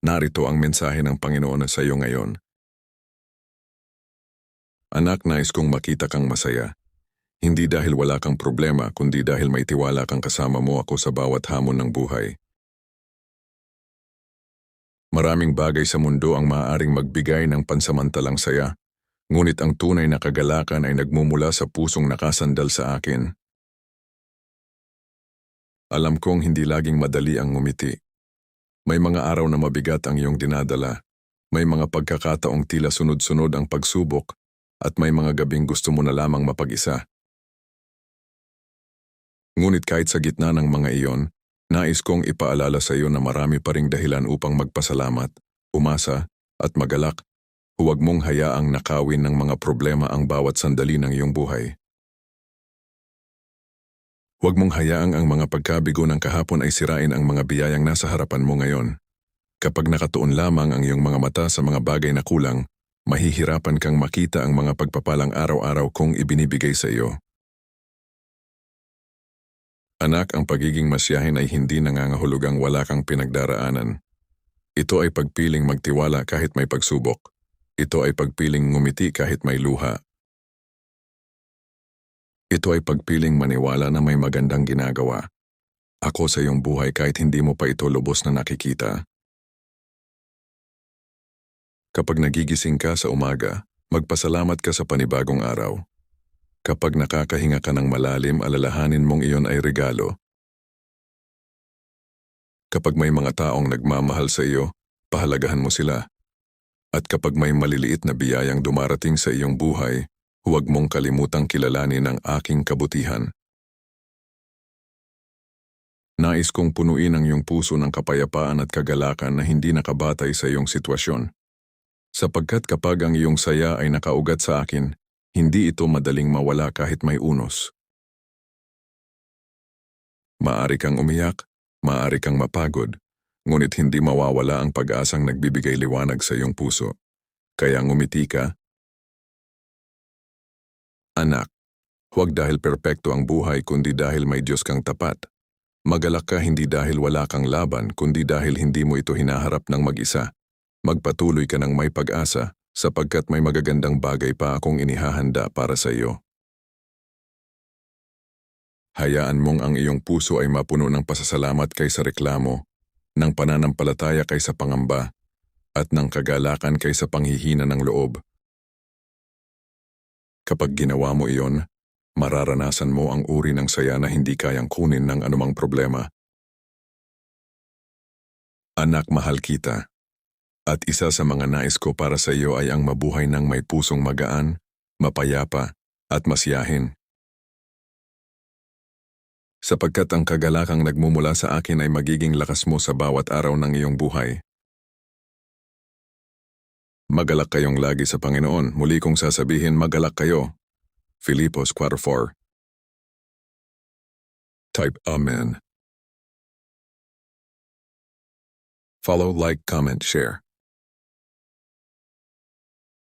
Narito ang mensahe ng Panginoon sa iyo ngayon. Anak, nais kong makita kang masaya. Hindi dahil wala kang problema, kundi dahil may tiwala kang kasama mo ako sa bawat hamon ng buhay. Maraming bagay sa mundo ang maaaring magbigay ng pansamantalang saya, ngunit ang tunay na kagalakan ay nagmumula sa pusong nakasandal sa akin. Alam kong hindi laging madali ang ngumiti. May mga araw na mabigat ang iyong dinadala. May mga pagkakataong tila sunod-sunod ang pagsubok at may mga gabing gusto mo na lamang mapag-isa. Ngunit kahit sa gitna ng mga iyon, nais kong ipaalala sa iyo na marami pa ring dahilan upang magpasalamat, umasa at magalak. Huwag mong hayaang nakawin ng mga problema ang bawat sandali ng iyong buhay. Huwag mong hayaang ang mga pagkabigo ng kahapon ay sirain ang mga biyayang nasa harapan mo ngayon. Kapag nakatuon lamang ang iyong mga mata sa mga bagay na kulang, mahihirapan kang makita ang mga pagpapalang araw-araw kong ibinibigay sa iyo. Anak, ang pagiging masiyahin ay hindi nangangahulugang wala kang pinagdaraanan. Ito ay pagpiling magtiwala kahit may pagsubok. Ito ay pagpiling ngumiti kahit may luha. Ito ay pagpiling maniwala na may magandang ginagawa. Ako sa iyong buhay kahit hindi mo pa ito lubos na nakikita. Kapag nagigising ka sa umaga, magpasalamat ka sa panibagong araw. Kapag nakakahinga ka ng malalim, alalahanin mong iyon ay regalo. Kapag may mga taong nagmamahal sa iyo, pahalagahan mo sila. At kapag may maliliit na biyayang dumarating sa iyong buhay, huwag mong kalimutang kilalanin ang aking kabutihan. Nais kong punuin ang iyong puso ng kapayapaan at kagalakan na hindi nakabatay sa iyong sitwasyon. Sapagkat kapag ang iyong saya ay nakaugat sa akin, hindi ito madaling mawala kahit may unos. Maari kang umiyak, maari kang mapagod, ngunit hindi mawawala ang pag-asang nagbibigay liwanag sa iyong puso. Kaya ngumiti ka. Anak, huwag dahil perpekto ang buhay kundi dahil may Diyos kang tapat. Magalak ka hindi dahil wala kang laban kundi dahil hindi mo ito hinaharap ng mag-isa. Magpatuloy ka ng may pag-asa sapagkat may magagandang bagay pa akong inihahanda para sa iyo. Hayaan mong ang iyong puso ay mapuno ng pasasalamat kaysa reklamo, ng pananampalataya kaysa pangamba, at ng kagalakan kaysa panghihina ng loob. Kapag ginawa mo iyon, mararanasan mo ang uri ng saya na hindi kayang kunin ng anumang problema. Anak, mahal kita. At isa sa mga nais ko para sa iyo ay ang mabuhay ng may pusong magaan, mapayapa, at masiyahin. Sapagkat ang kagalakang nagmumula sa akin ay magiging lakas mo sa bawat araw ng iyong buhay. Magalak kayong lagi sa Panginoon. Muli kong sasabihin, magalak kayo. Filipos 4:4. Type Amen. Follow, like, comment, share.